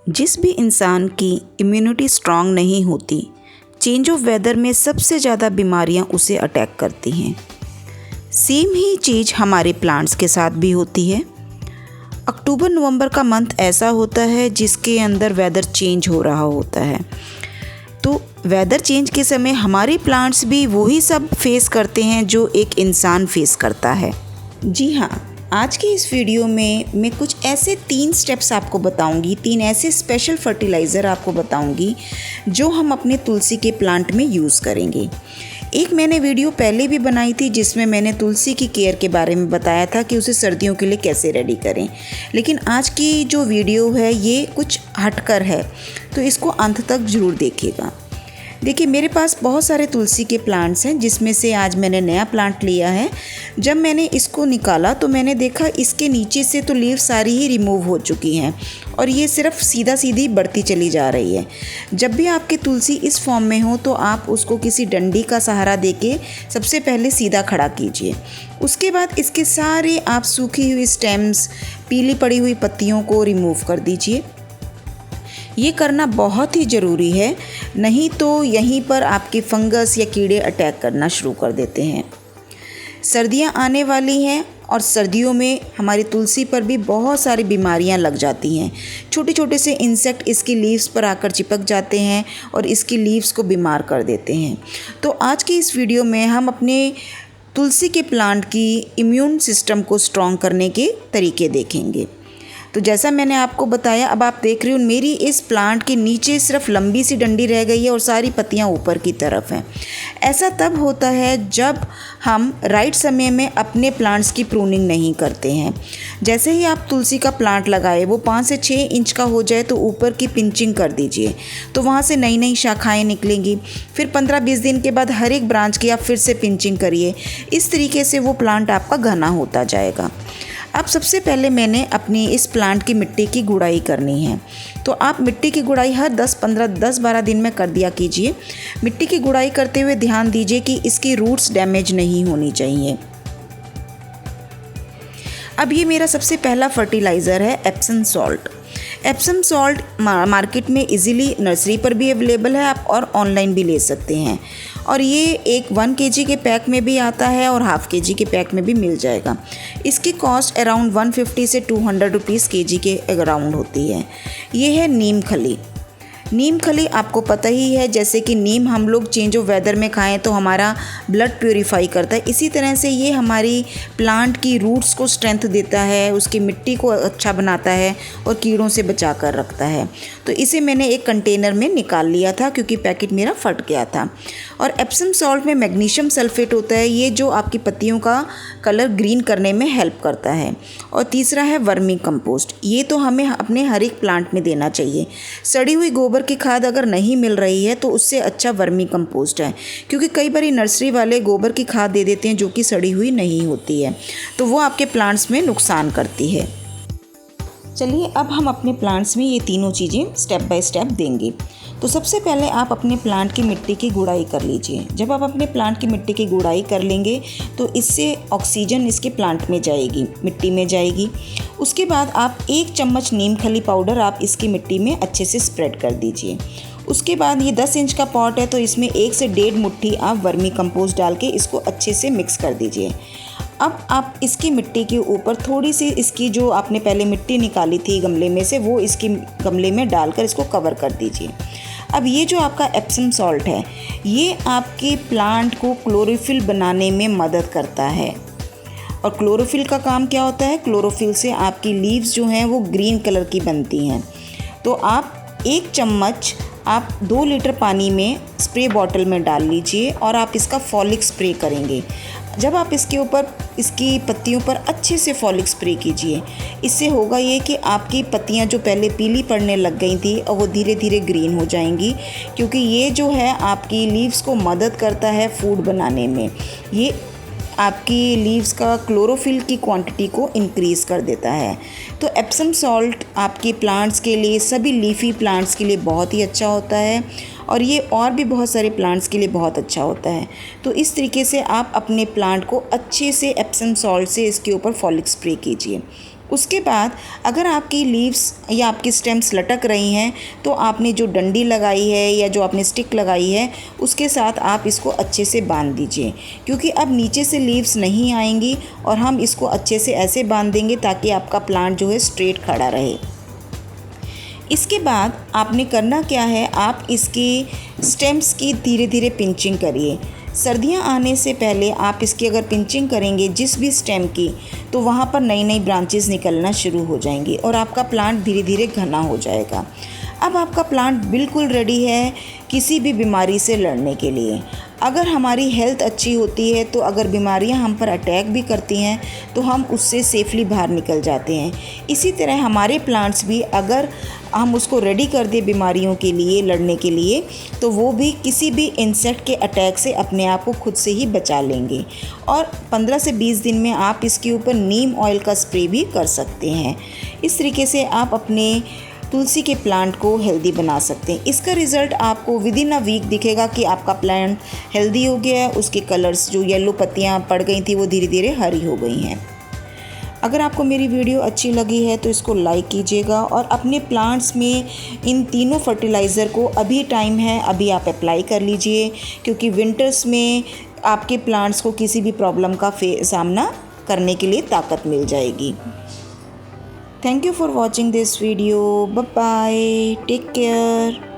जिस भी इंसान की इम्यूनिटी स्ट्रांग नहीं होती, चेंज ऑफ वेदर में सबसे ज़्यादा बीमारियां उसे अटैक करती हैं। सेम ही चीज़ हमारे प्लांट्स के साथ भी होती है। अक्टूबर नवंबर का मंथ ऐसा होता है जिसके अंदर वेदर चेंज हो रहा होता है। तो वेदर चेंज के समय हमारे प्लांट्स भी वही सब फेस करते हैं जो एक इंसान फेस करता है। जी हाँ, आज की इस वीडियो में मैं कुछ ऐसे 3 स्टेप्स आपको बताऊंगी, 3 ऐसे स्पेशल फर्टिलाइज़र आपको बताऊंगी जो हम अपने तुलसी के प्लांट में यूज़ करेंगे। एक मैंने वीडियो पहले भी बनाई थी जिसमें मैंने तुलसी की केयर के बारे में बताया था कि उसे सर्दियों के लिए कैसे रेडी करें, लेकिन आज की जो वीडियो है ये कुछ हटकर है, तो इसको अंत तक ज़रूर देखिएगा। देखिए, मेरे पास बहुत सारे तुलसी के प्लांट्स हैं जिसमें से आज मैंने नया प्लांट लिया है। जब मैंने इसको निकाला तो मैंने देखा इसके नीचे से तो लीव सारी ही रिमूव हो चुकी हैं और ये सिर्फ सीधा सीधी बढ़ती चली जा रही है। जब भी आपकी तुलसी इस फॉर्म में हो तो आप उसको किसी डंडी का सहारा देके सबसे पहले सीधा खड़ा कीजिए। उसके बाद इसके सारे आप सूखी हुई स्टेम्स, पीली पड़ी हुई पत्तियों को रिमूव कर दीजिए। ये करना बहुत ही ज़रूरी है, नहीं तो यहीं पर आपके फंगस या कीड़े अटैक करना शुरू कर देते हैं। सर्दियां आने वाली हैं और सर्दियों में हमारी तुलसी पर भी बहुत सारी बीमारियां लग जाती हैं। छोटे छोटे से इंसेक्ट इसकी लीव्स पर आकर चिपक जाते हैं और इसकी लीव्स को बीमार कर देते हैं। तो आज की इस वीडियो में हम अपने तुलसी के प्लांट की इम्यून सिस्टम को स्ट्रॉन्ग करने के तरीके देखेंगे। तो जैसा मैंने आपको बताया, अब आप देख रहे हो मेरी इस प्लांट के नीचे सिर्फ लंबी सी डंडी रह गई है और सारी पत्तियां ऊपर की तरफ हैं। ऐसा तब होता है जब हम राइट समय में अपने प्लांट्स की प्रूनिंग नहीं करते हैं। जैसे ही आप तुलसी का प्लांट लगाए वो 5 से 6 इंच का हो जाए तो ऊपर की पिंचिंग कर दीजिए, तो वहाँ से नई नई शाखाएँ निकलेंगी। फिर 15-20 दिन के बाद हर एक ब्रांच की आप फिर से पिंचिंग करिए। इस तरीके से वो प्लांट आपका घना होता जाएगा। अब सबसे पहले मैंने अपनी इस प्लांट की मिट्टी की गुड़ाई करनी है, तो आप मिट्टी की गुड़ाई हर 10-12 दिन में कर दिया कीजिए। मिट्टी की गुड़ाई करते हुए ध्यान दीजिए कि इसकी रूट्स डैमेज नहीं होनी चाहिए। अब ये मेरा सबसे पहला फर्टिलाइज़र है Epsom salt. Epsom salt market में इजीली नर्सरी पर भी अवेलेबल है आप और ऑनलाइन भी ले सकते हैं, और ये एक 1 kg के पैक में भी आता है और ½ kg के पैक में भी मिल जाएगा। इसकी कॉस्ट अराउंड 150 से 200 रुपीज़ kg के अराउंड होती है। ये है नीम खली। नीम खली आपको पता ही है, जैसे कि नीम हम लोग चेंज ऑफ वेदर में खाएं तो हमारा ब्लड प्यूरिफाई करता है, इसी तरह से ये हमारी प्लांट की रूट्स को स्ट्रेंथ देता है, उसकी मिट्टी को अच्छा बनाता है और कीड़ों से बचा कर रखता है। तो इसे मैंने एक कंटेनर में निकाल लिया था क्योंकि पैकेट मेरा फट गया था। और एप्सम सॉल्ट में मैग्नीशियम सल्फेट होता है, ये जो आपकी पत्तियों का कलर ग्रीन करने में हेल्प करता है। और तीसरा है वर्मी कंपोस्ट। ये तो हमें अपने हर एक प्लांट में देना चाहिए। सड़ी हुई गोबर की खाद अगर नहीं मिल रही है तो उससे अच्छा वर्मी कंपोस्ट है, क्योंकि कई बार नर्सरी वाले गोबर की खाद दे देते हैं जो कि सड़ी हुई नहीं होती है, तो वो आपके प्लांट्स में नुकसान करती है। चलिए, अब हम अपने प्लांट्स में ये तीनों चीज़ें स्टेप बाय स्टेप देंगे। तो सबसे पहले आप अपने प्लांट की मिट्टी की गुड़ाई कर लीजिए। जब आप अपने प्लांट की मिट्टी की गुड़ाई कर लेंगे तो इससे ऑक्सीजन इसके प्लांट में जाएगी, मिट्टी में जाएगी। उसके बाद आप 1 चम्मच नीम खली पाउडर आप इसकी मिट्टी में अच्छे से स्प्रेड कर दीजिए। उसके बाद ये 10 इंच का पॉट है तो इसमें 1 से 1.5 मुट्ठी आप वर्मी कंपोस्ट डाल के इसको अच्छे से मिक्स कर दीजिए। अब आप इसकी मिट्टी के ऊपर थोड़ी सी इसकी जो आपने पहले मिट्टी निकाली थी गमले में से, वो इसकी गमले में डालकर इसको कवर कर दीजिए। अब ये जो आपका एप्सम सॉल्ट है ये आपके प्लांट को क्लोरोफिल बनाने में मदद करता है। और क्लोरोफिल का काम क्या होता है? क्लोरोफिल से आपकी लीव्स जो हैं वो ग्रीन कलर की बनती हैं। तो आप 1 चम्मच आप 2 लीटर पानी में स्प्रे बॉटल में डाल लीजिए और आप इसका फॉलिक स्प्रे करेंगे। जब आप इसके ऊपर इसकी पत्तियों पर अच्छे से फॉलिक स्प्रे कीजिए, इससे होगा ये कि आपकी पत्तियां जो पहले पीली पड़ने लग गई थी और वो धीरे धीरे ग्रीन हो जाएंगी, क्योंकि ये जो है आपकी लीव्स को मदद करता है फूड बनाने में। ये आपकी लीव्स का क्लोरोफिल की क्वांटिटी को इंक्रीज़ कर देता है। तो एप्सम सॉल्ट आपके प्लांट्स के लिए, सभी लीफी प्लांट्स के लिए बहुत ही अच्छा होता है और ये और भी बहुत सारे प्लांट्स के लिए बहुत अच्छा होता है। तो इस तरीके से आप अपने प्लांट को अच्छे से एप्सम सॉल्ट से इसके ऊपर फॉलिक स्प्रे कीजिए। उसके बाद अगर आपकी लीव्स या आपकी स्टेम्स लटक रही हैं तो आपने जो डंडी लगाई है या जो आपने स्टिक लगाई है उसके साथ आप इसको अच्छे से बांध दीजिए, क्योंकि अब नीचे से लीव्स नहीं आएंगी और हम इसको अच्छे से ऐसे बांध देंगे ताकि आपका प्लांट जो है स्ट्रेट खड़ा रहे। इसके बाद आपने करना क्या है, आप इसकी स्टेम्स की धीरे धीरे पिंचिंग करिए। सर्दियां आने से पहले आप इसकी अगर पिंचिंग करेंगे जिस भी स्टेम की, तो वहाँ पर नई नई ब्रांचेस निकलना शुरू हो जाएंगी और आपका प्लांट धीरे धीरे घना हो जाएगा। अब आपका प्लांट बिल्कुल रेडी है किसी भी बीमारी से लड़ने के लिए। अगर हमारी हेल्थ अच्छी होती है तो अगर बीमारियां हम पर अटैक भी करती हैं तो हम उससे सेफली बाहर निकल जाते हैं। इसी तरह हमारे प्लांट्स भी अगर हम उसको रेडी कर दें बीमारियों के लिए लड़ने के लिए, तो वो भी किसी भी इंसेक्ट के अटैक से अपने आप को खुद से ही बचा लेंगे। और 15 से 20 दिन में आप इसके ऊपर नीम ऑयल का स्प्रे भी कर सकते हैं। इस तरीके से आप अपने तुलसी के प्लांट को हेल्दी बना सकते हैं। इसका रिज़ल्ट आपको विद इन अ वीक दिखेगा कि आपका प्लांट हेल्दी हो गया है, उसके कलर्स जो येलो पत्तियां पड़ गई थी वो धीरे धीरे हरी हो गई हैं। अगर आपको मेरी वीडियो अच्छी लगी है तो इसको लाइक कीजिएगा और अपने प्लांट्स में इन तीनों फर्टिलाइज़र को अभी टाइम है, अभी आप अप्लाई कर लीजिए, क्योंकि विंटर्स में आपके प्लांट्स को किसी भी प्रॉब्लम का सामना करने के लिए ताकत मिल जाएगी। Thank you for watching this video. Bye bye. Take care.